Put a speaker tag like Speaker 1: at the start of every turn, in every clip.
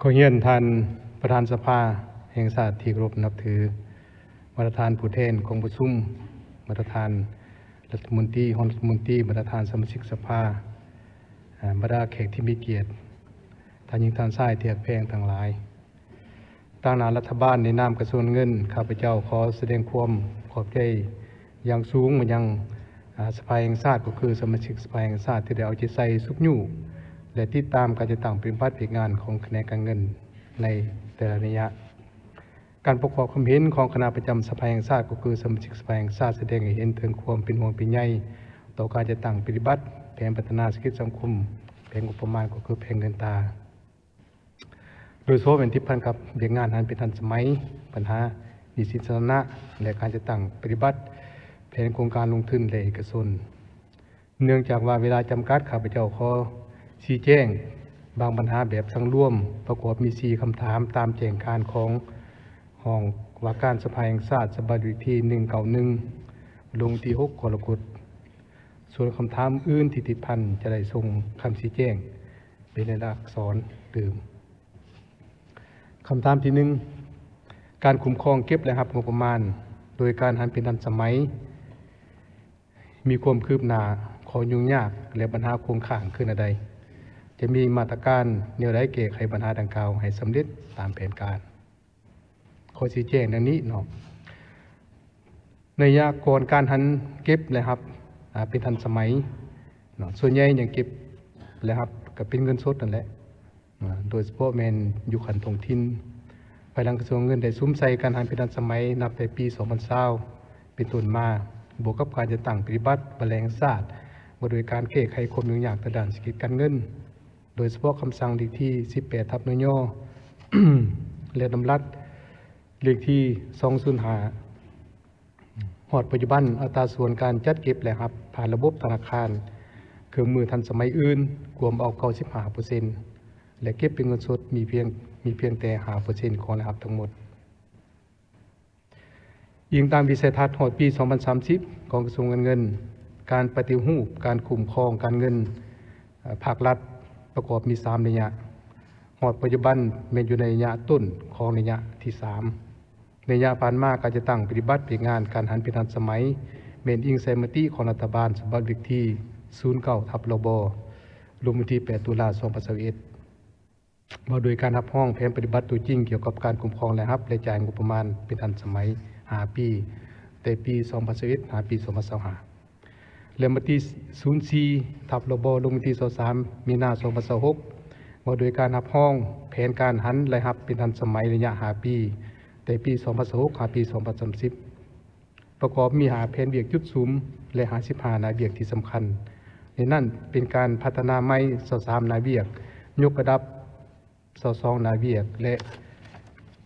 Speaker 1: ขอเยียนท่านประธานสภาแห่งชาติที่เคารพนับถือประธานผู้แทนของประชุมประธานรัฐมนตรีรัฐมนตรีประธานสมาชิกสภาบรรดาแขกที่มีเกียรติท่านหญิงท่านชายที่รักแพงทั้งหลายตั้งหน้ารัฐบาลในนามกระทรวงเงินข้าพเจ้าขอแสดงความขอบใจอย่างสูงมายังสภาแห่งชาติก็คือสมาชิกสภาแห่งชาติที่ได้เอาใจใส่สุขอยู่และติดตามการจัดตั้งปฏิบัติงานของคณะการเงินในแต่ละระยะการประกอบความเห็นของคณะประจำสภาแห่งชาติก็คือสมาชิกสภาแห่งชาติแสดงให้เห็นถึงความเป็นห่วงเป็นใยต่อการจัดตั้งปฏิบัติแผนพัฒนาเศรษฐกิจสังคมแผนงบประมาณก็คือแผนเงินตราโดยเฉพาะเป็นที่พันกับเรื่องงานทันเป็นทันสมัยปัญหาหนี้สินสาธารณะและการจัดตั้งปฏิบัติแผนโครงการลงทุนและเอกชนเนื่องจากว่าเวลาจำกัดข้าพเจ้าขอชี้แจงบางปัญหาแบบสังร่วมประกอบมี4คำถามตามแจงการของห้องว่าการสภาแห่งชาติฉบับวิธี191ลงที่6กรกฎส่วนคำถามอื่นที่ติดพันจะได้ส่งคำชี้แจงเป็นในลักษรดื่มคำถามที่1การคุ้มครองเก็บและรับงบประมาณโดยการหันเป็นทันสมัยมีความคืบหน้าขอยุ่งยากและปัญหาคงค้างขึ้นใดจะมีมาตรการแนวใดแก้ไขปัญหาดังกล่าวให้สำเร็จตามแผนการขอชี้แจงดังนี้เนาะในยากรการหันเก็บและรับเป็นทันสมัยเนาะส่วนใหญ่ยังเก็บและรับก็เป็นเงินสดนั่นแหละโดยเฉพาะแม่นอยู่ขันท้องถิ่นภายหลังกระทรวงเงินได้ซุ้มใส่การหันเป็นทันสมัยนับแต่ปี2020เป็นต้นมาบวกกับการจะตั้งปฏิบัติแมลงศาสตร์โดยการแก้ไขความยุ่งยากทางด้านเศรษฐกิจการเงินโดยเฉพาะคำสั่งเลขที่18/นย และดำรัสเลขที่205หอดปัจจุบันอัตราส่วนการจัดเก็บและรับผ่านระบบธนาคารเครื่องมือทันสมัยอื่นรวมเอา95%และเก็บเป็นเงินสดมีเพียงแต่5%ของรายรับทั้งหมดยิงตามวิสัยทัศน์หอดปี2030ของกระทรวงเงินการปฏิรูปการคุ้มครองการเงินภาครัฐประกอบมี3ระยะหอดปัจจุบันเป็นอยู่ในระยะต้นของระยะที่3ระยะผ่านมาการจะตั้งปฏิบัติเป็นงานการหันเป็นทันสมัยเป็นอิงใส่มติของรัฐบาลฉบับเลขที่09/รบลงวันที่8 ตุลาคม 2021มาโดยการรับห้องแผนปฏิบัติตัวจริงเกี่ยวกับการคุ้มครองและรับและจ่ายงบประมาณเป็นทันสมัย5 ปีแต่ปี2021หาปี2025และมติ04/รบลงวันที่23 มีนาคม 2026มาโดยการรับห้องแผนการหันและรับเป็นทันสมัยระยะ5 ปีแต่ปี2026หาปี2030ประกอบมี5แผนเวียกจุดสูมและ55นายเวียกที่สำคัญในนั้นเป็นการพัฒนาใหม่23นายเวียกยกระดับ22นายเวียกและ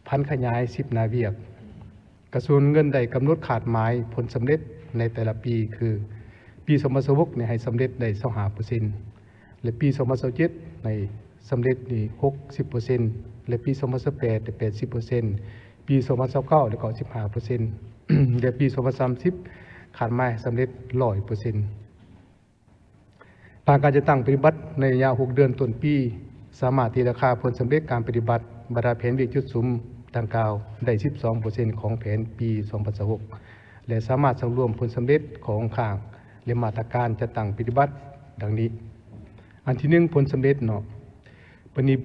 Speaker 1: พันขยาย10นายเวียกกระทรวงเงินได้กำหนดขาดหมายผลสำเร็จในแต่ละปีคือปี2026เนี่ยให้สำเร็จได้ 25% และปี2027ในสำเร็จนี่ 60% และปี2028ได้ 80% ปี2029ได้ 95% และปี2030ขาดหมายสำเร็จ 100% ทางการจะตั้งปฏิบัติในระยะ6 เดือนต้นปีสามารถตีราคาผลสำเร็จการปฏิบัติบรรดาแผนเวียกจุดสูมดังกล่าวได้ 12% ของแผนปี2026และสามารถสำรวมผลสำเร็จของข้างและมาตรการจะตั้งปฏิบัติดังนี้อันที่1ผลสำเร็จเนาะปณิ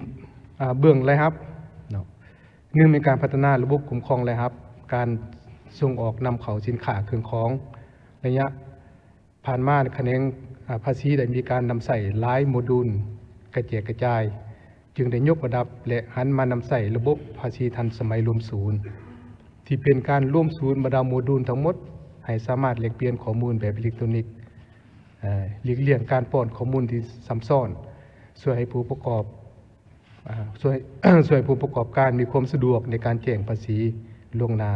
Speaker 1: เบื้องรายรับเนาะ1ในการพัฒนาระบบคุ้มครองรายรับการส่งออกนำเข้าสินค้าเครื่องของระยะผ่านมาคะแนนภาษีได้มีการนำใส่หลายโมดูลกระจายกระจายจึงได้ยกระดับและหันมานำใส่ระบบภาษีทันสมัยรวมศูนย์ที่เป็นการร่วมศูนย์บรรดาโมดูลทั้งหมดให้สามารถแลกเปลี่ยนข้อมูลแบบอิเล็กทรอนิกส์หลีกเลี่ยงการป้อนข้อมูลที่ซ้ำซ้อนช่วยให้ผู้ประกอบช่วยผู้ประกอบการมีความสะดวกในการแจ้งภาษีล่วงหน้า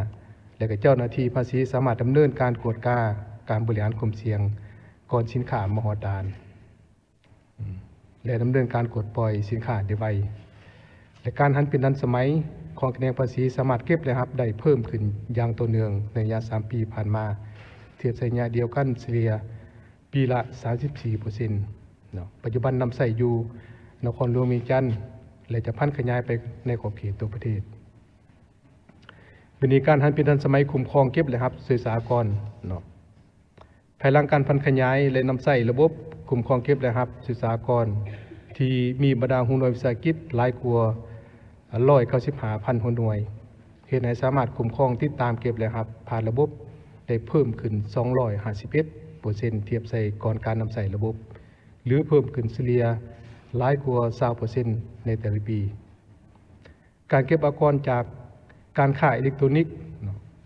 Speaker 1: และก็เจ้าหน้าที่ภาษีสามารถดำเนินการกวดกาการบริหารความเสี่ยงก่อนสินค้ามหดานและดำเนินการกดปล่อยสินค้าได้ไวและการหันเป็นทันสมัยของคะแนนภาษีสามารถเก็บและรับได้เพิ่มขึ้นอย่างต่อเนื่องในระยะ3 ปีผ่านมาเทียบระยะเดียวกันเฉลี่ยปีละ 34% เนาะปัจจุบันนำใส่อยู่นครหลวงเวียงจันทน์ และจะพันขยายไปในขอบเขตตัวประเทศเป็นการหันเป็นทันสมัยคุ้มครองเก็บเลยครับสื่อสากรเนาะภายหลังการพันขยายและนำใส่ระบบคุ้มครองเก็บเลยครับสื่อสากรที่มีบรรดาหูหน่วยวิสาหกิจหลายกว่า195,000หูหน่วยเหตุให้สามารถคุ้มครองติดตามเก็บเลยครับผ่านระบบได้เพิ่มขึ้น251%เทียบใส่ก่อนการนำใส่ระบบหรือเพิ่มขึ้นเฉลี่ยหลายกว่า20%ในแต่ละปีการเก็บอากรจากการขายอิเล็กทรอนิกส์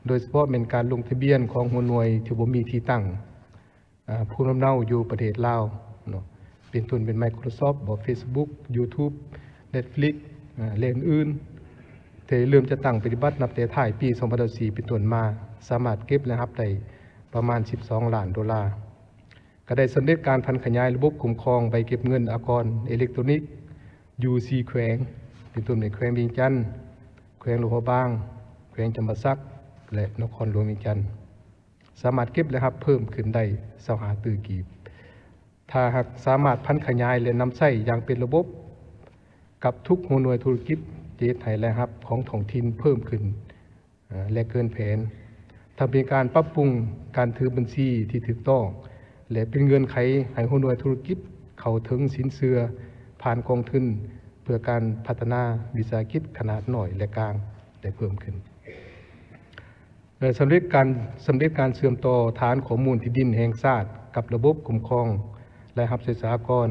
Speaker 1: โดยเฉพาะเป็นการลงทะเบียนของหัวหน่วยที่บ่มีที่ตั้งผู้นำเนาอยู่ประเทศลาวเป็นต้นเป็น Microsoft บ่ Facebook YouTube Netflix และอื่นๆที่เริ่มจะตั้งปฏิบัตินับแต่ท้ายปี2014เป็นต้นมาสามารถเก็บและรับได้ประมาณ12ล้านดอลลาร์ก็ได้สำเร็จการพันขยายระบบคุ้มครองใบเก็บเงินอากรอิเล็กทรอนิกส์อยู่4แขวงเป็นต้นในแขวงเวียงจันทน์แขวงหลวงพระบางแขวงจำปาสักและนครหลวงเวียงจันทน์สามารถเก็บและรับเพิ่มขึ้นได้25ตื้อกีบถ้าหากสามารถพันขยายและนำใช้อย่างเป็นระบบกับทุกหัวหน่วยธุรกิจเฮ็ดให้รายรับของท้องถิ่นเพิ่มขึ้นและเกินแผนทำเป็นการปรับปรุงการถือบัญชีที่ถูกต้องและเป็นเงื่อนไขให้หัวหน่วยธุรกิจเข้าถึงสินเชื่อผ่านกองทุนเพื่อการพัฒนาวิสาหกิจขนาดน้อยและกลางได้เพิ่มขึ้นสำเร็จการเชื่อมต่อฐานข้อมูลที่ดินแห่งชาติกับระบบคุ้มครองและรับสากร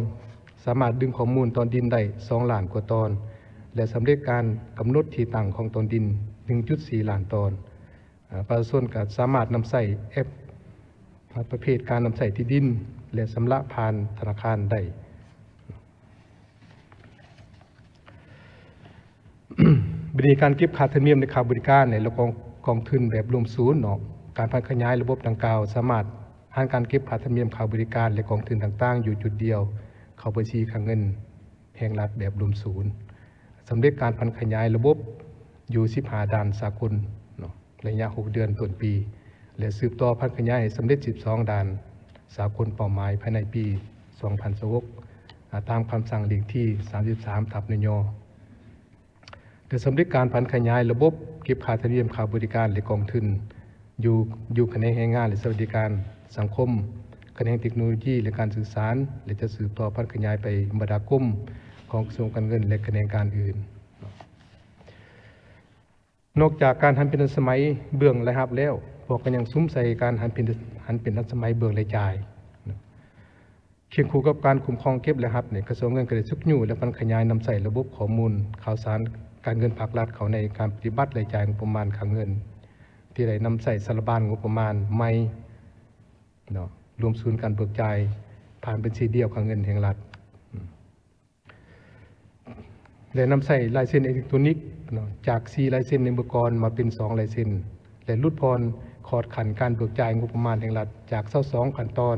Speaker 1: สามารถดึงข้อมูลตอนดินได้2ล้านกว่าตอนและสำเร็จการกำหนดที่ตั้งของตอนดิน 1.4 ล้านตอนประชาชนก็สามารถนำใช้แอปประเภทการนำใช้ที่ดินและชำระผ่านธนาคารได้ บริการเก็บค่าธรรมเนียมในค่าบริการในระบบกองทุนแบบรวมศูนย์เนาะการพัฒนาระบบดังกล่าวสามารถหาการเก็บค่าธรรมเนียมค่าบริการและกองทุนต่างๆอยู่จุดเดียวเข้าบัญชีค่าเงินแห่งรัฐแบบรวมศูนย์สำเร็จการพัฒนาระบบอยู่15ด่านสากลเนาะระยะ6เดือนต้นปีและสืบต่อพัฒนาให้สำเร็จ12ด่านสากลเป้าหมายภายในปี2026ตามคำสั่งเลขที่33/นย.แต่สำเร็จการพัฒนาระบบเก็บค่าธรรมเนียมค่าบริการและกองทุนอยู่แขนงแรงงานและสวัสดิการสังคมแขนงเทคโนโลยีและการสื่อสารและจะสืบต่อพัฒนาไปบรรดากรมของกระทรวงการเงินและแขนงการอื่นนอกจากการหันเป็นทันสมัยเบื้องรายรับแล้วพวกก็ยังซุ้มใส่การหันเป็นทันสมัยเบื้องรายจ่ายเคียงคู่กับการคุ้มครองเก็บรายรับกระทรวงเงินก็ได้สุกอยู่และพัฒนานำใส่ระบบข้อมูลข่าวสารการเงินภาครัฐเขาในการปฏิบัติรายจ่ายงบประมาณค่าเงินที่ได้นำใส่สารบานงบประมาณใหม่เนาะรวมศูนย์การเบิกจ่ายผ่านบัญชีเดียวค่าเงินแห่งรัฐและนำใส่ลายเซ็นอิเล็กทรอนิกส์เนาะจาก4ลายเซ็นในเมื่อก่อนมาเป็น2ลายเซ็นและลดพรขอดขันการเบิกจ่ายงบประมาณแห่งรัฐจาก22ขั้นตอน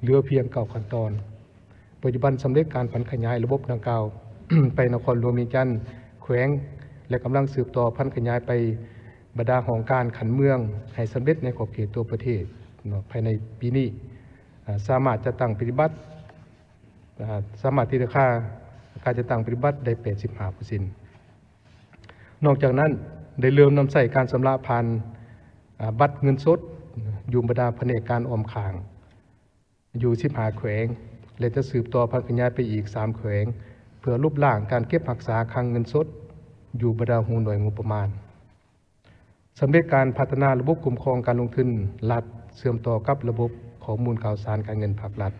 Speaker 1: เหลือเพียง9ขั้นตอนปัจจุบันสำเร็จการพัฒนาระบบดังกล่าว ไปนครหลวงเวียงจันทน์แขวงและกำลังสืบต่อพัฒนาไปบรรดาของการขันเมืองให้สำเร็จในขอบเขตตัวประเทศภายในปีนี้สามารถจะตั้งปฏิบัติสามารถที่จะค่าการจะตั้งปฏิบัติได้ 85% นอกจากนั้นได้เริ่มนำใส่การชำระผ่านบัตรเงินสดอยู่บรรดาแผนกการออมข้างอยู่15แขวงและจะสืบต่อพัฒนาไปอีก3แขวงเพื่อรูปร่างการเก็บรักษาคลังเงินสดอยู่บรรดาหูหน่วยงบประมาณสำเร็จการพัฒนาระบบคุ้มครองการลงทุนรัฐเชื่อมต่อกับระบบข้อมูลข่าวสารการเงินภาครัฐ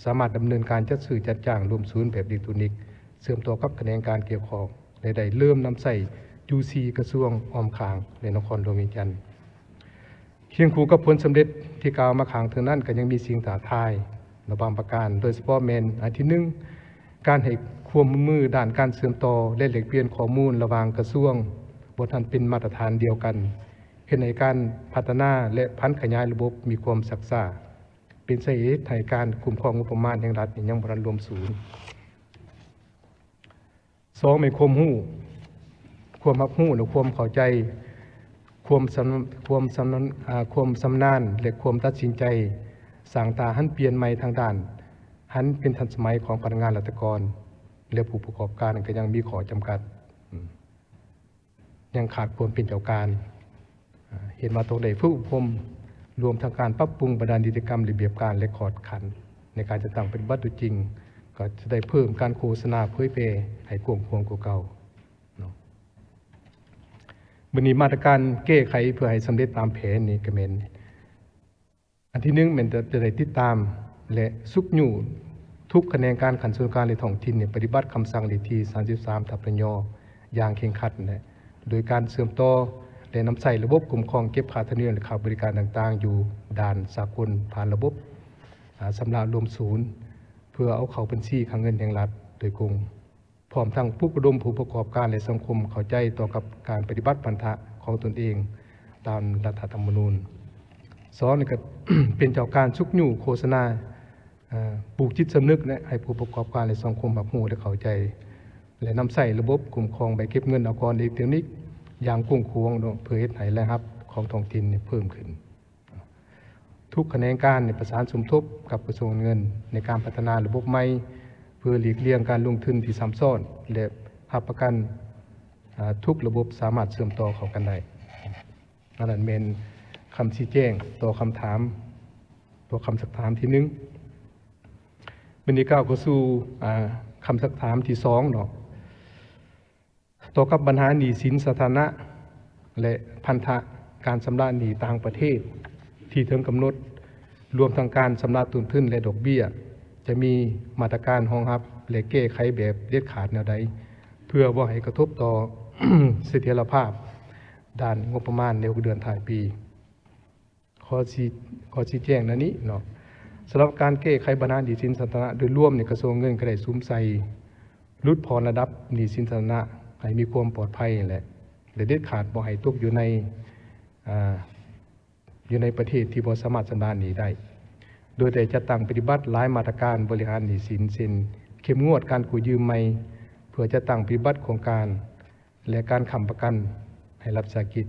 Speaker 1: สามารถดำเนินการจัดซื้อจัดจ้างรวมศูนย์แบบอิเล็กทรอนิกส์เชื่อมต่อกับแขนงการเกี่ยวข้องและได้เริ่มนำใส่ UC กระทรวงออมข้างในนครหลวงเวียงจันทน์เคียงคู่กับผลสำเร็จที่กล่าวมาข้างถึงนั้นก็ยังมีสิ่งท้าทายในบางประการโดยเฉพาะอันที่1การให้ความมือด้านการเชื่อมต่อและแลกเปลี่ยนข้อมูลระหว่างกระทรวงบ่ทันเป็นมาตรฐานเดียวกันเฮ็ดให้การพัฒนาและพัฒนาระบบมีความซักซ้าเป็นสาเหตุให้การคุ้มครองงบประมาณแห่งรัฐยังบ่ทันรวมศูนย์2มีความรู้ความรับรู้และความเข้าใจความชำนาญและความตัดสินใจสร้างตาหันเปลี่ยนใหม่ทางด้านหันเป็นทันสมัยของพนักงานราชการ และผู้ประกอบการก็ยังมีข้อจำกัดยังขาดความเป็นเจ้าการเห็นว่าตรงใดฝึกอบรมรวมทั้งการปรับปรุงประดานกิจกรรมระเบียบการและขอดขันในการจะตั้งเป็นวัตถุจริงก็จะได้เพิ่มการโฆษณาเผยแพร่ให้กว้างขวางกว่าเก่าวันนี้มาตรการแก้ไขเพื่อให้สำเร็จตามแผนนี้ก็เป็นอันที่หนึ่งมันจะได้ติดตามและสุกอยู่ทุกคะแนนการขันส่วนการในท้องถิ่นปฏิบัติคำสั่งเลขที่33 ทับ ยอย่างเคร่งครัดโดยการเสริมต่อและนำใส่ระบบคุ้มครองเก็บค่าธรรมเนียมและค่าบริการต่างๆอยู่ด่านสากลผ่านระบบสำหรับรวมศูนย์เพื่อเอาเข้าบัญชีเงินแห่งรัฐโดยกงพร้อมทั้งผู้ประดมผู้ประกอบการและสังคมเข้าใจต่อกับการปฏิบัติพันธะของตนเองตามรัฐธรรมนูญ2ก็ เป็นเจ้าการชุกยู่โฆษณาปลูกจิตสำนึกให้ผู้ประกอบการและสังคมรับรู้และเข้าใจและนำใส่ระบบคุ้มครองใบเก็บเงินอากรอิเล็กทรอนิกส์อย่างกว้างขวางเพื่อเฮ็ดให้รายรับของท้องถิ่นเพิ่มขึ้นทุกแขนงการประสานสมทบกับกระทรวงเงินในการพัฒนาระบบใหม่เพื่อหลีกเลี่ยงการลงทุนที่ซ้ำซ้อนและรับประกันทุกระบบสามารถเชื่อมต่อเข้ากันได้นั่นเป็นคำชี้แจงต่อคำถามตัวคำสักถามที่1วันนี้ก้าวเข้าสู่คำสักถามที่2เนาะต่อกับปัญหาหนี้สินสาธารณะและพันธะการชำระหนี้ต่างประเทศที่ถึงกำหนดรวมทั้งการชำระต้นทุนและดอกเบี้ยจะมีมาตรการรองรับและแก้ไขแบบเด็ดขาดแนวใดเพื่อบ่ให้กระทบต่อ เสถียรภาพด้านงบประมาณใน6 เดือนท้ายปีขอชี้แจงนี้เนาะสำหรับการแก้ไขปัญหาหนี้สินสาธารณะโดยรวมในกระทรวงเงินก็ได้ซุ้มใส่ลดผ่อนระดับหนี้สินสาธารณะให้มีความปลอดภัยแหละและเด็ดขาดบ่ให้ตกอยู่ในประเทศที่บ่สามารถชำระหนี้ได้โดยแต่จะตั้งปฏิบัติหลายมาตรการบริหารหนี้สินเช่นเข้มงวดการกู้ยืมใหม่เพื่อจะตั้งปฏิบัติโครงการและการค้ำประกันให้รัฐวิสาหกิจ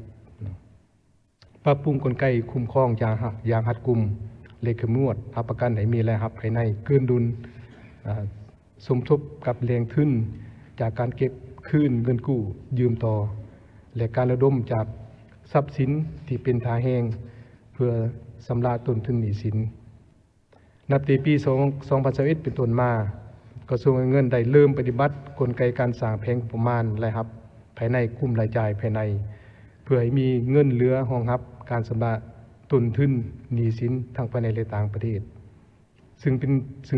Speaker 1: ปรับปรุงกลไกคุ้มครองอย่างรัดกุมและเข้มงวดรับประกันให้มีรายรับภายในเกินดุลสมทบกับแรงทุนจากการเก็บคืนเงินกู้ยืมต่อและการระดมจากทรัพย์สินที่เป็นท่าแห้งเพื่อชำระต้นทุนหนี้สินนับแต่ปี2021เป็นต้นมากระทรวงเงินได้เริ่มปฏิบัติกลไกการสร้างแผนประมาณรายรับภายในกลุ่มรายจ่ายภายในเพื่อให้มีเงินเหลือรองรับการชำระต้นทุนหนี้สินทั้งภายในและต่างประเทศซึ่ง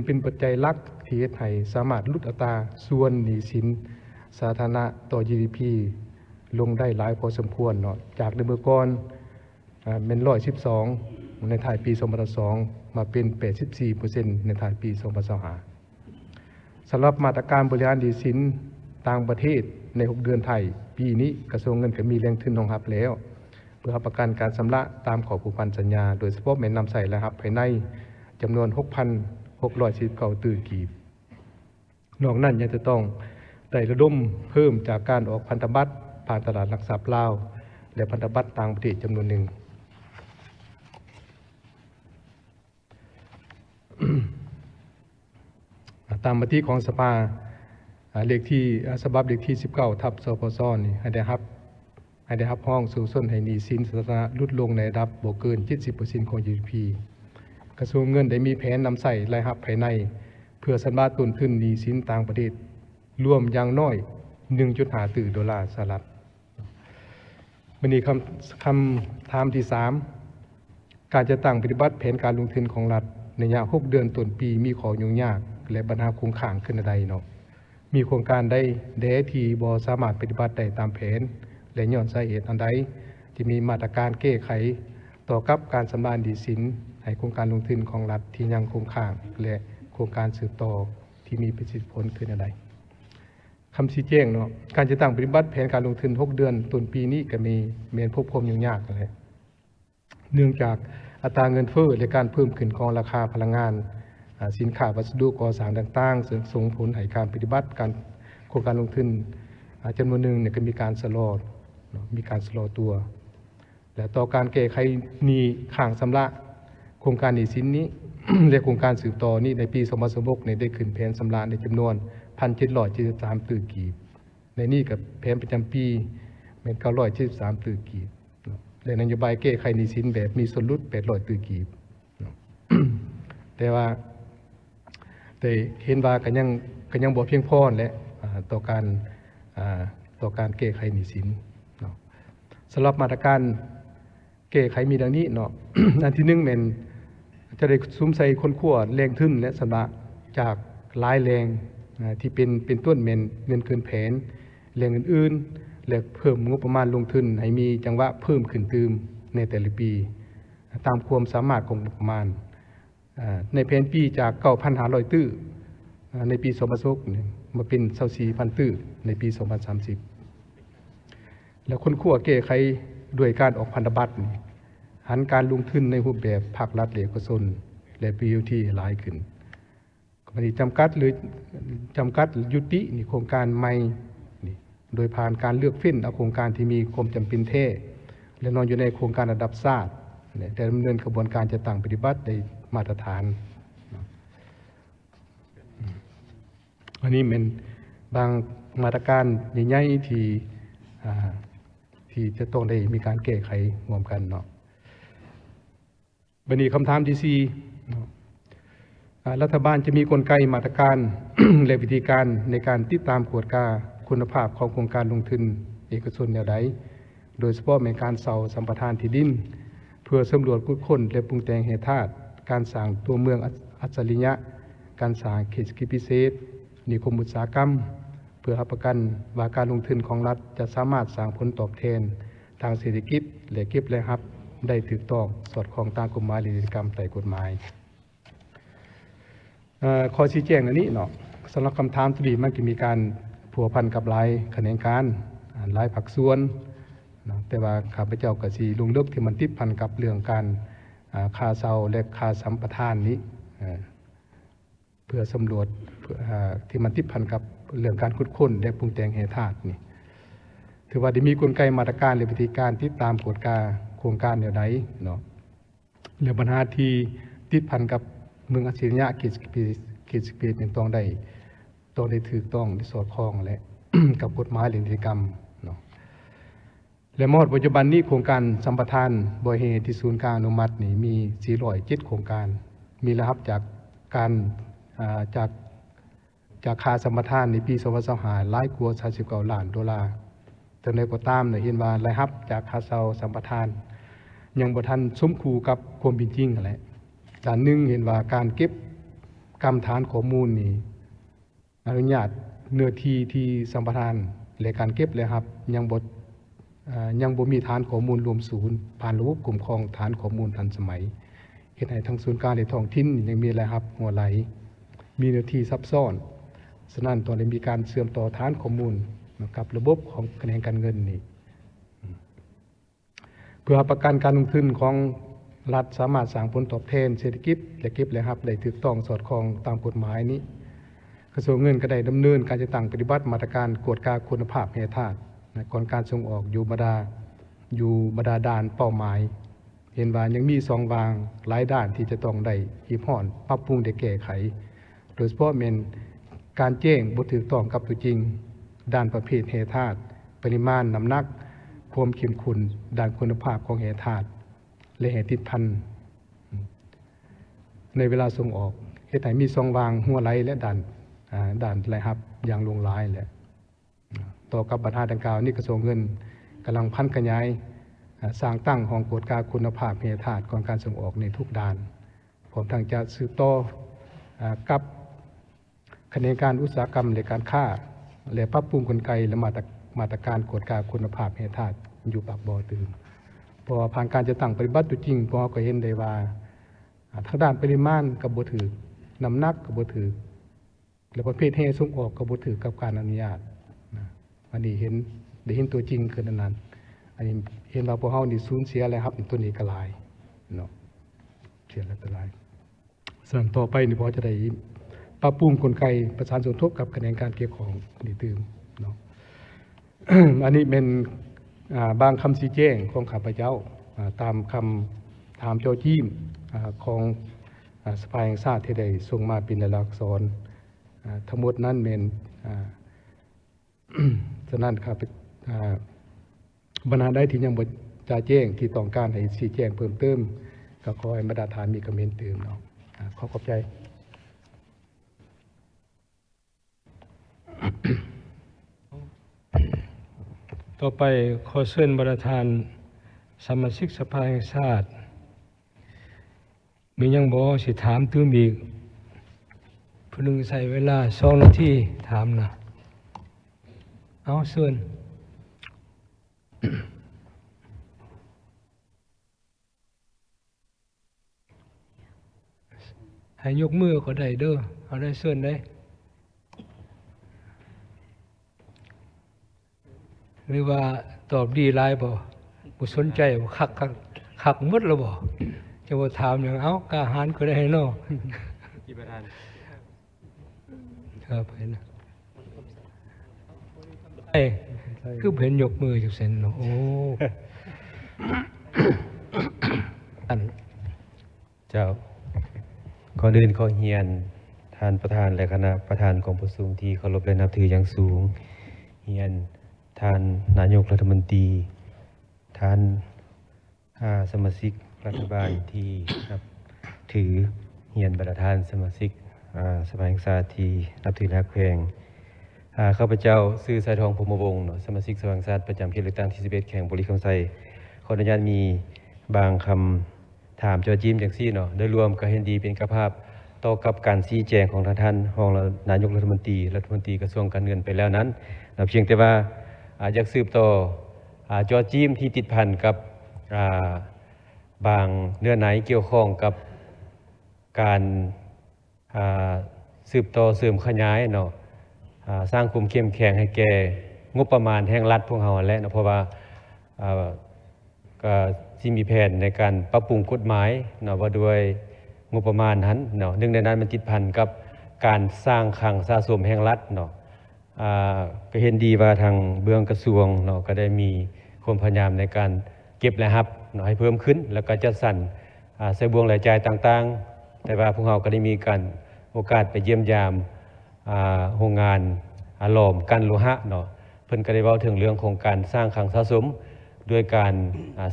Speaker 1: เป็นปัจจัยหลักที่เฮ็ดให้สามารถลดอัตราส่วนหนี้สินสาธารณะต่อ GDP ลงได้หลายพอสมควรเนาะจากเมื่อก่อนเป็น112ในท้ายปี2022มาเป็น 84% ในท้ายปี2025สำหรับมาตรการบริหารหนี้สินต่างประเทศใน6 เดือนไทยปีนี้กระทรวงเงินก็มีแรงทุนรองรับแล้วเพื่อรับประกันการชำระตามข้อผูกพันสัญญาโดยเฉพาะแม่นนำใส่รายรับภายในจำนวน 6,649 ตื้อกีบนอกนั้นยังจะต้องได้ระดมเพิ่มจากการออกพันธบัตรผ่านตลาดหลักทรัพย์ลาวและพันธบัตรต่างประเทศจำนวนหนึ่ง ตามมติของสภาเลขที่ฉบับเลขที่19 ทับ สพศนี่ให้ได้รับห้องสู่ส้นให้หนี้สินสาธารณะลดลงในระดับบ่เกิน 70% ของ GDP กระทรวงเงินได้มีแผนนำใส่รายรับภายในเพื่อชำระต้นทุนหนี้สินต่างประเทศรวมอย่างน้อย 1.5 ตรีสหรัฐวันนี้คำถามที่3การจะตั้งปฏิบัติแผนการลงทุนของรัฐในระยะ6 เดือนต้นปีมีข้อยุ่งยากและปัญหาคงค้างขึ้นใดเนาะมีโครงการใดที่บ่สามารถปฏิบัติได้ตามแผนและย้อนสาเหตุอันใดที่มีมาตรการแก้ไขต่อกับการชำระหนี้สินให้โครงการลงทุนของรัฐที่ยังคงค้างและโครงการสืบต่อที่มีประสิทธิผลขึ้นใดคำชี้แจงเนาะการจะตั้งปฏิบัติแผนการลงทุน6 เดือนต้นปีนี้ก็มีพบความยุ่งยากเลยเนื่องจากอัตราเงินเฟ้อและการเพิ่มขึ้นของราคาพลังงานสินค้าวัสดุก่อสร้างต่างๆส่งผลให้การปฏิบัติการโครงการลงทุนจำนวนหนึ่งก็มีการชะลอตัวและต่อการแก้ไขหนี้ค้างชำระโครงการหนี้สินนี้ และโครงการสืบต่อนี้ในปี2026ได้ขึ้นแผนชำระในจำนวน 1,773 ตื้อกีบในนี้กับแผนประจำปีเป็น973 ตื้อกีบและนโยบายแก้ไขหนี้สินแบบมีส่วนลด800 ตื้อกีบแต่ว่าแต่เห็นว่าก็ยังบ่เพียงพอและต่อการแก้ไขหนี้สินเนาะสำหรับมาตรการแก้ไขมีดังนี้เนาะ อันที่1แม่นจะได้ซุ้มใส่คนขั้วแรงทึ้นและสำระจากหลายแรงที่เป็นต้นแม่นเงินเกินแผนแรงอื่นๆและเพิ่มงบประมาณลงทุนให้มีจังหวะเพิ่มขึ้นตืมในแต่ละปีตามความสามารถของงบประมาณในแผนปีจาก 9,500 ตื้อในปี2026มาเป็น 24,000 ตื้อในปี 2030แล้วคนขั้วแก้ไขด้วยการออกพันธบัตรหันการลงทุนในรูปแบบภาครัฐและเอกชนและ BOT หลายขึ้นก็มีจำกัดหรือยุตินี่โครงการใหม่นี่โดยผ่านการเลือกเฟ้นเอาโครงการที่มีความจำเป็นแท้และนอนอยู่ในโครงการระดับชาติแต่ดำเนินกระบวนการจะตั้งปฏิบัติในมาตรฐานอันนี้เป็นบางมาตรการใหญ่ๆที่จะต้องได้มีการแก้ไขร่วมกันเนาะบัดนี้คำถามที่4รัฐบาลจะมีกลไกมาตรการ และวิธีการในการติดตามกวดกาคุณภาพของโครงการลงทุนเอกชนแนวใดโดยเฉพาะในการเซาสัมปทานที่ดินเพื่อสำรวจกุศลและปรุงแต่งเหตุธาตุการสร้างตัวเมืองอัจฉริยะการสร้างเขตเศรษฐกิจพิเศษนิคมอุตสาหกรรมเพื่อรับประกันว่าการลงทุนของรัฐจะสามารถสร้างผลตอบแทนทางเศรษฐกิจและเก็บและรับได้ถูกต้องสอดคล้องตามกฎหมายหรือนิติกรรมใต้กฎหมายข้อชี้แจงอันนี้เนาะสำหรับคำถามที่มันจะมีการผัวพันกับหลายแขนงการหลายภาคส่วนแต่ว่าข้าพเจ้าก็สิลงลึกที่มันติดพันกับเรื่องการค่าเช่าและค่าสัมปทานนี้เพื่อสำรวจที่มันติดพันกับเรื่องการขุดค้นและปรุงแต่งเหตุธาตุนี่ถือว่าได้มีกลไกมาตรการและวิธีการติดตามกฎกาโครงการแนวใดเนาะเรื่องปัญหาที่ติดพันกับเมืองอัจฉริยะเขตเศรษฐกิจเป็นต้องได้ถูกต้องที่สอดคล้องและ กับกฎหมายหรือนิติกรรมเนาะและมอดปัจจุบันนี้โครงการสัมปทานบริเฮที่ศูนย์กลางอนุมัตินี่มี407โครงการมีรายรับจากการจากค่าสัมปทานในปี2025หลายกว่า39 ล้านดอลลาร์แต่ในก็ตามเห็นว่ารายรับจากค่าเช่าสัมปทานยังบ่ทันสมคู่กับความเป็นจริงนั่นแหละด้านหนึ่งเห็นว่าการเก็บกรรมฐานข้อมูลนี่อนุญาตเนื้อที่สัมปทานและการเก็บเลยครับยังบ่มีฐานข้อมูลรวมศูนย์ผ่านระบบกลุ่มครองฐานข้อมูลทันสมัยเฮ็ดให้ทั้งศูนย์กลางและท้องถิ่นยังมีรายรับหัวไหลมีเนื้อที่ซับซ้อนฉะนั้นตอนนี้มีการเชื่อมต่อฐานข้อมูลกับระบบของแขนงการเงินนี่เพื่อประกันการลงทุนของรัฐสามารถสร้างผลตอบแทนเศรษฐกิจและเก็บและรับได้ถูกต้องสอดคล้องตามกฎหมายนี้กระทรวงเงินก็ได้ดำเนินการจะตั้งปฏิบัติมาตรการกวดกาคุณภาพแห่ธาตุก่อนการส่งออกอยู่บรรดาด่านเป้าหมายเห็นว่ายังมี2วางหลายด้านที่จะต้องได้หีบห่อนปรับปรุงได้แก้ไขโดยเฉพาะเป็นการแจ้งบ่ถูกต้องกับตัวจริงด้านประเภทแห่ธาตุปริมาณน้ำหนักความเข้มข้นด้านคุณภาพของแห่ธาตุและแห่ติดพันธุ์ในเวลาส่งออกเฮ็ดให้มี2วางหัวไหลและด้านรายรับอย่างลงหลายแหละต่อกับปัญหาดังกล่าวนี้กระทรวงเงินกำลังพัฒนาขยายสร้างตั้งของกฎการคุณภาพแห่ธาตุก่อนการส่งออกในทุกด้านพร้อมทั้งจะสืบต่อกับแขนงการอุตสาหกรรมและการค้าและปรับปรุงกลไกและมาตรการกฎการคุณภาพแห่ธาตุอยู่ปากบ่อตื่นพอผ่านการจะตั้งปฏิบัติตัวจริงพอก็เห็นได้ว่าทางด้านปริมาณกับบ่ถือน้ำหนักกับบ่ถือและประเภทแห่ส่งออกกับบ่ถือกับการอนุญาตอันนี้ได้เห็นตัวจริงคือนั้นอันนี้เห็นว่าพวกเฮานี่สูญเสียแล้วครับตัวนี้ก็หลายเนาะเสียแล้วก็หลายส่วนต่อไปนี่พอจะได้ปรับปรุงกลไกประสานสมทบกับแขนงการเก็บของนี่ตื่มเนาะ อันนี้เป็นบางคำชี้แจงของข้าพเจ้าตามคำถามเจ้าทีมของสภาแห่งชาติที่ได้ส่งมาเป็นลายลักษณ์อักษรทั้งหมดนั้นเป็น ฉะนั้นครับปัญหาใดที่ยังบ่จ่าแจ้งที่ต้องการให้ชี้แจงเพิ่มเติมก็ขอให้มาตรฐานมีคอมเมนต์เติมเนาะขอบใจต่อไปขอเชิญประธานสมาชิกสภาแห่งชาติมียังบ่สิถามตื้มอีกผู้หนึ่งใส่เวลา2 นาทีถามนะเอาเชิญให้ยกมือก็ได้เด้อเอาได้เชิญได้หรือว่าตอบดีหลายบ่บ่สนใจบ่คักหมดแล้วบ่จะบ่ถามหยังเอ้ากล้าหาญก็ได้เนาะที่ประธานครับเห็นนะคือเห็นยกมือจังซั่นเนาะโอ้อัน
Speaker 2: เจ้าก่อนอื่นขอเฮียนท่านประธานและคณะประธานของประชุมที่เคารพและนับถืออย่างสูงเฮียนท่านนายกรัฐมนตรีท่านสมาชิกรัฐบาลที่นับถือเฮียนประธานสมาชิกสภาแห่งชาติที่นับถือและแขวงข้าพเจ้าชื่อสายทองพรหมวงศ์สมาชิกสภาแห่งชาติประจำเขตเลือกตั้งที่11แขวงบุรีคำไซขออนุญาตมีบางคำถามจอจิ้มจังซี่เนาะโดยรวมก็เห็นดีเป็นกระภาพต่อกับการชี้แจงของท่านรองนายกรัฐมนตรีกระทรวงการเงินไปแล้วนั้นเพียงแต่ว่าอยากสืบต่อจอจิ้มที่ติดพันกับบางเนื้อไหนเกี่ยวข้องกับการสืบต่อเสริมขยายเนาะสร้างความเข้มแข็งให้แก่งบประมาณแห่งรัฐพวกเราและเนาะเพราะว่าก็ที่มีแผนในการปรับปรุงกฎหมายเนาะว่าด้วยงบประมาณนั้นเนาะหนึ่งในนั้นมันติดพันกับการสร้างคลังสะสมแห่งรัฐเนาะก็เห็นดีว่าทางเบื้องกระทรวงเนาะก็ได้มีความพยายามในการเก็บและรับเนาะให้เพิ่มขึ้นแล้วก็จัดสรรใส่บวงรายจ่ายต่างๆแต่ว่าพวกเราก็ได้มีการโอกาสไปเยี่ยมยามโรงงานหลอมกันโลหะเนาะเพิ่นก็ได้เว้าถึงเรื่องของการสร้างคลังสะสมด้วยการ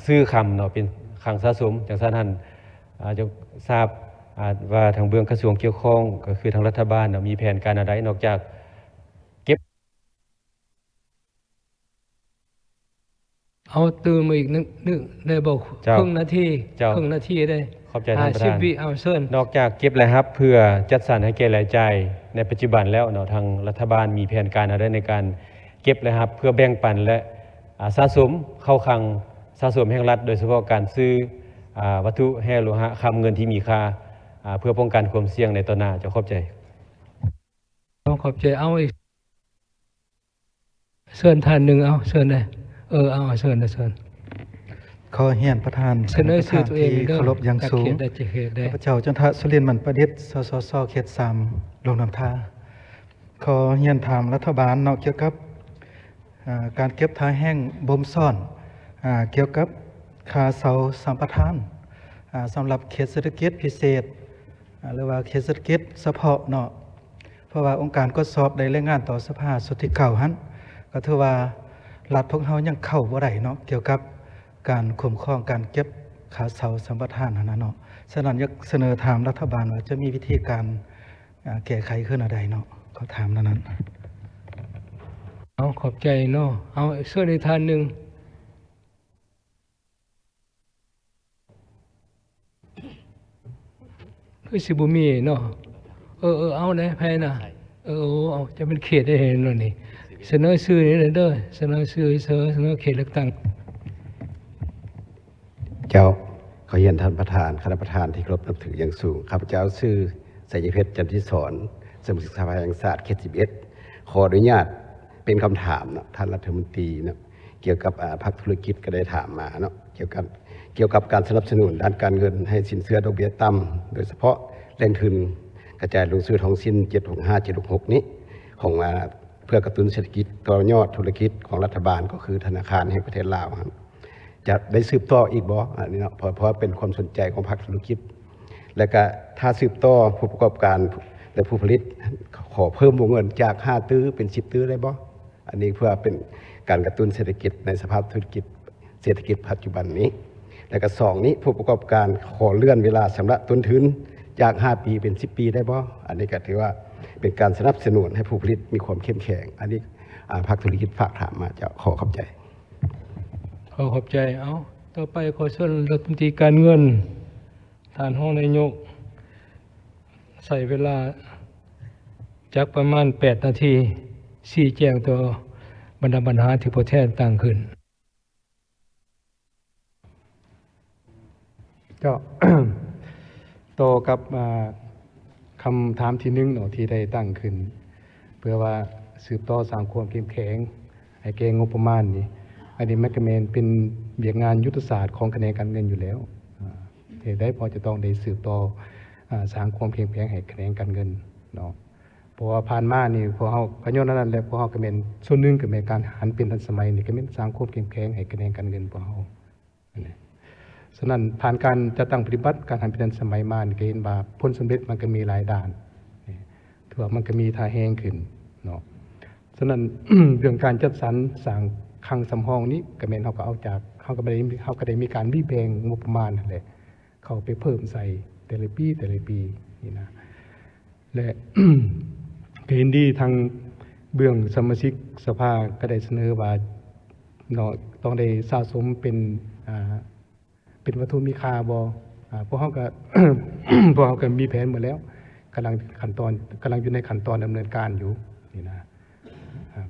Speaker 2: ซื้อคำเนาะเป็นคลังสะสมจังซั่นท่านจะทราบว่าทางเบื้องกระทรวงเกี่ยวข้องก็คือทางรัฐบาลเนาะมีแผนการอะไรนอกจากเก็บ
Speaker 1: เอาตื่นมาอีกนึกได้บอกครึ่งนาทีได้
Speaker 2: ขอบใจท่านประธาน
Speaker 1: 10 วิเอาเชิญ
Speaker 2: นอกจากเก็บและรับเพื่อจัดสรรให้แก่รายจ่ายในปัจจุบันแล้วเนาะทางรัฐบาลมีแผนการอะไรในการเก็บและรับเพื่อแบ่งปันและสะสมเข้าคลังสะสมแห่งรัฐโดยเฉพาะการซื้อวัตถุแห่โลหะคำเงินที่มีค่าเพื่อป้องกันความเสี่ยงในต่อหน้าจะขอบใจ
Speaker 1: ขอบใจเอาอีกเชิญท่านหนึ่งเอาเชิญเลยเอาเชิญ
Speaker 3: ขอเฮียนประธาน
Speaker 1: เสนอชื่อตัวเอง
Speaker 3: เคารพอย่างสูงข้าพเจ้าจันทสุรินทร์มันประดิษฐ์สสสเขต3ลงนำท่าขอเฮียนถามรัฐบาลเนาะเกี่ยวกับการเก็บทาแห้งบ่มซ่อนเกี่ยวกับค่าเสาสัมปทานสำหรับเขตเศรษฐกิจพิเศษหรือว่าเขตเศรษฐกิจเฉพาะเนาะเพราะว่าองค์การกฎสอบได้รายงานต่อสภาสุทธิเก่าหันก็ถือว่ารัฐพวกเฮายังเข้าบ่ได้เนาะเกี่ยวกับการคุ้มครองการเก็บค่าเสาสัมปทานนั้นเนาะฉะนั้นอยากเสนอถามรัฐบาลว่าจะมีวิธีการแก้ไขขึ้นอะไรเนาะขอถามนั้น
Speaker 1: เอาขอบใจเนาะเอาเสื้อในทานหนึ่งคือสิบุมีเนาะเอาไหนแพ้น่ะเอาจะเป็นเขตได้เห็นแล้วนี่เสนอชื่อนี่เลยเด้อเสนอชื่อเสนอเขตเลือกตั้ง
Speaker 4: เจ้าขอเรียนท่านประธานคณะประธานที่เคารพนับถืออย่างสูงข้าพเจ้าชื่อสายเพชรจันทิสอนสมาชิกสภาแห่งชาติเขต11ขออนุญาตเป็นคำถามนะท่านรัฐมนตรีนะเกี่ยวกับภาคธุรกิจก็ได้ถามมาเนาะเกี่ยวกับการสนับสนุนด้านการเงินให้สินเชื่อดอกเบี้ยต่ำโดยเฉพาะแหล่งทุนกระจายลงสู่ท้องถิ่น765-766นี้ของเพื่อกระตุ้นเศรษฐกิจต่อยอดธุรกิจของรัฐบาลก็คือธนาคารแห่งประเทศลาวครับจะได้สืบต่ออีกบ่อันนี้เนาะเพราะเป็นความสนใจของภาคธุรกิจและก็ถ้าสืบต่อผู้ประกอบการและผู้ผลิตข อเพิ่มวงเงินจาก5ตื้อเป็น10ตื้อได้บ่อันนี้เพื่อเป็นการกระตุ้นเศรษฐกิจในสภาพธุรกิจเศรษฐกิจปัจจุบันนี้ และก็2นี้ผู้ประกอบการขอเลื่อนเวลาชำระต้นทุนจาก5ปีเป็น10ปีได้บ่อันนี้ก็ถือว่าเป็นการสนับสนุนให้ผู้ผลิตมีความเข้มแข็งอันนี้ภาคธุรกิจฝากถามมาจะขอขอบใจ
Speaker 5: ขอบใจ เอาต่อไปขอเชิญรัฐมนตรีการเงินท่านรองนายกใส่เวลาจากประมาณ8นาทีชี้แจงต่อบรรดาปัญหาที่ผู้แทนตั้งขึ้น
Speaker 1: ก็ ต่อกับคำถามที่หนึ่งเนาะที่ได้ตั้งขึ้น เพื่อว่าสืบต่อสร้างความเข้มแข็งให้แก่งบประมาณนี่อันนี้มันก็เป็นเบียกงานยุทธศาสตร์ของคะแนนการเงินอยู่แล้วเหตุได้พอจะต้องได้สืบต่อสร้างความเข้มแข็งให้คะแนนการเงินเนาะเพราะว่าผ่านมานี่พอเฮาก็ย้อนนั้นแหละพอเฮาก็เป็นส่วนหนึ่งก็เป็นการหันเป็นทันสมัยนี่ก็เป็นสร้างความเข้มแข็งให้คะแนนการเงินพวกเฮาอันนี้ฉะนั้นผ่านการจัดตั้งปฏิบัติการหันเป็นทันสมัยมานี่ก็เห็นว่าผลสำเร็จมันก็มีหลายด้านถือว่ามันก็มีท่าแห้งขึ้นเนาะฉะนั้น เรื่องการจัดสรรสร้างคลังสำรองนี้ก็แม่นเฮาก็เอาจากเฮาก็ได้มีการรีแบ่งงบประมาณนั่นแหละเข้าไปเพิ่มใส่แต่ละปีนี่นะและ ก็เห็นดีทางเบื้องสมาชิกสภาก็ได้เสนอว่าเนาะต้องได้สะสมเป็นวัตถุมีค่าบ่พวกเฮาก็ พวกเฮาก็มีแผนหมดแล้วกำลังอยู่ในขั้นตอนดำเนินการอยู่นี่นะ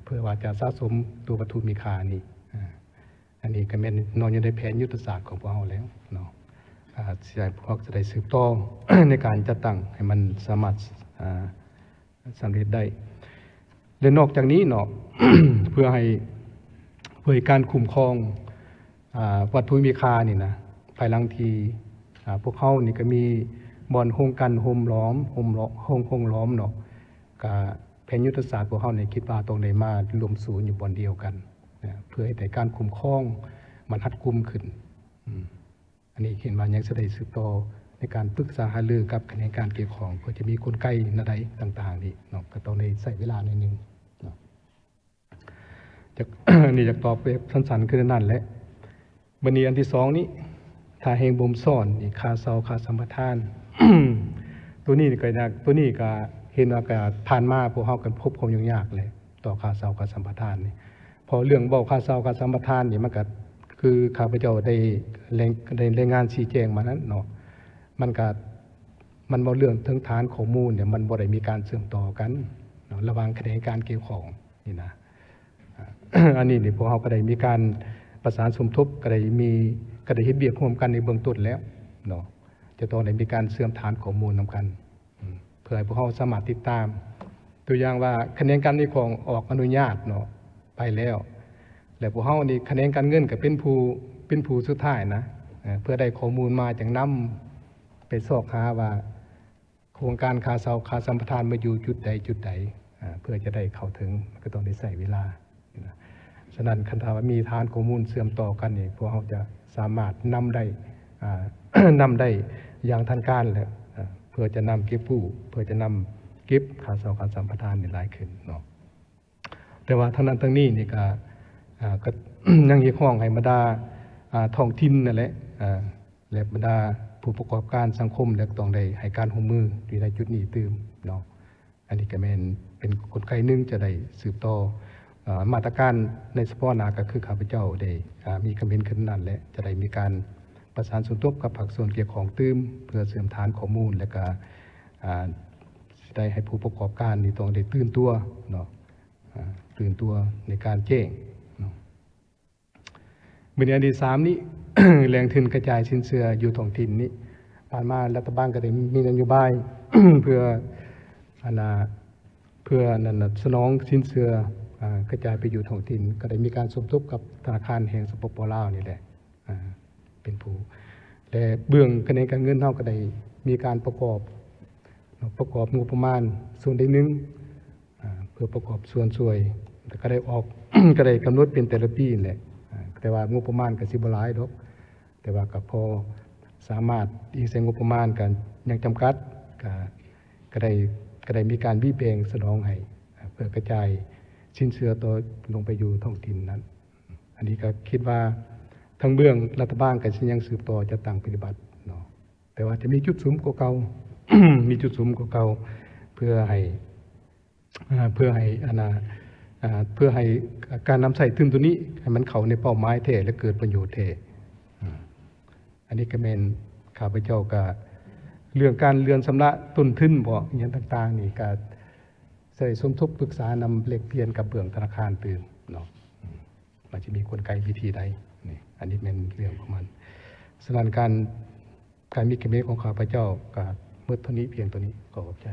Speaker 1: เพื่อว่าจะสะสมตัววัตถุมีค่านี่อันนี้ก็แม่นนอนอยู่ในแผนยุทธศาสตร์ของพวกเฮาแล้วเนาะพวกจะได้สืบต่อ ในการจัดตั้งให้มันสามารถสำเร็จได้และนอกจากนี้เนาะ เพื่อให้การคุ้มครองวัตถุมีค่านี่นะภายหลังที่พวกเขานี่ก็มีบ่อนโฮงกันโฮมล้อมเนาะกับแผนยุทธศาสตร์พวกเขาในคิดว่าตรงใดมารวมศูนย์อยู่บ่อนเดียวกันนะเพื่อให้แต่การคุ้มครองมันรัดกุมขึ้นอันนี้เห็นว่ายังจะได้สืบต่อในการปรึกษาหารือกับคณะการเกี่ยวของเพื่อจะมีกลไกนาใดต่างๆนี่เนาะก็ต้องได้ใช้เวลาหน่อยนึงเนาะจาก นี่จากตอบไปสั้นๆคือนั่นแหละบัดนี้อันที่2นี้ถ้าแห่งบ่มซ่อนนี่ค่าเซาค่าสัมปทาน ตัวนี้ก็เห็นว่าก็ผ่านมาพวกเฮากันพบความยุ่งยากเลยต่อค่าเซาค่าสัมปทานนี่พอเรื่องเว้าค่าเซาค่าสัมปทานนี่มันก็คือข้าพเจ้าได้รายงานชี้แจงมานั้นเนาะมันบ่เรื่องถึงฐานข้อมูลเนี่ยมันบ่ได้มีการเชื่อมต่อกันเนาะระหว่างคณะการเกี่ยวของนี่นะ อันนี้นี่พวกเฮาก็ได้มีการประสานสมทบก็ได้เฮ็ดเวียกร่วมกันในเบื้องต้นแล้วเนาะจะต้องได้มีการเชื่อมฐานข้อมูลนำกันเพื่อให้พวกเฮาสามารถติดตามตัวอย่างว่าคะแนนการนี้ของออกอนุญาตเนาะไปแล้วแล้วพวกเฮานี่คะแนนการเงินก็เป็นผู้สุดท้ายนะเพื่อได้ข้อมูลมาจังนำไปสอบหาว่าโครงการค่าเซาค่าสัมปทานมาอยู่จุดใดเพื่อจะได้เข้าถึงก็ต้องได้ใช้เวลาฉะนั้นคันถ้าว่ามีฐานข้อมูลเชื่อมต่อกันนี่พวกเราจะสามารถนำได้ นำได้อย่างทันการแหละเพื่อจะนำเก็บกู้เพื่อจะนำเก็บค่าเซาค่าสัมปทานนี่หลายขึ้นเนาะแต่ว่าทั้งนั้นทั้งนี้นี่ก็ ยังเรียกร้องให้บรรดาท้องถิ่นนั่นแหละและบรรดาผู้ประกอบการสังคมและต้องได้ให้การร่วมมืออยู่ในจุดนี้ตื่มเนาะอันนี้ก็เป็นกลไกหนึงจะได้สืบต่อมาตรการในเฉพาะหน้าก็คือข้าพเจ้าได้มีคำเห็นขึ้นนั้นและจะได้มีการประสานส่วนตัวกับภาคส่วนเกี่ยวของตื่มเพื่อเสริมฐานข้อมูลและก็ได้ให้ผู้ประกอบการนี่ต้องได้ตื่นตัวเนาะตื่นตัวในการแจ้งมื้อนี้อันที่3นี้ แหล่งทุนกระจายสินเชื่ออยู่ท้องถิ่นนี้ผ่านมารัฐบาลก็ได้มีนโยบาย เพื่อสนองสินเชื่อกระจายไปอยู่ท้องถิ่นก็ได้มีการสมทบกับธนาคารแห่งสปป.ลาวนี่แหละเป็นผู้และเบื้องคะแนนการเงินเฮาก็ได้มีการประกอบงบประมาณส่วนใดหนึ่งเพื่อประกอบส่วนช่วยแต่ก็ได้ออก ก็ได้กำหนดเป็นแต่ละปีนี่แหละแต่ว่างบประมาณก็สิบ่หลายดอกแต่ว่าก็พอสามารถอีกใช้งบประมาณกันยังจำกัดก็ได้ ก็ได้มีการวิเพลงสนองให้เพื่อกระจายสินเชื่อตัวลงไปอยู่ท้องถิ่นนั้น อันนี้ก็คิดว่าทั้งเบื้องรัฐบาลกับยังสืบต่อจะตั้งปฏิบัติเนาะแต่ว่าจะมีจุดสูงกว่าเก่า มีจุดสูงกว่าเก่าเพื่อให้เพื่อให้การนำใส่ทุนตัวนี้ให้มันเข้าในเป้าหมายเท่และเกิดประโยชน์เท่อันนี้ก็เป็นข้าพเจ้าก็เรื่องการเรือนสำระต้นทุนบ่อย่างต่างๆนี่ก็ใส่สมทบปรึกษานำเลขเปลี่ยนกับเบื้องธนาคารตื่นเนาะมันจะมีกลไกวิธีใดนี่อันนี้เป็นเรื่องของมันสำหรับการมีกิจเมฆของข้าพเจ้าก็เมื่อเท่านี้เพียงตัวนี้ขอขอบใจ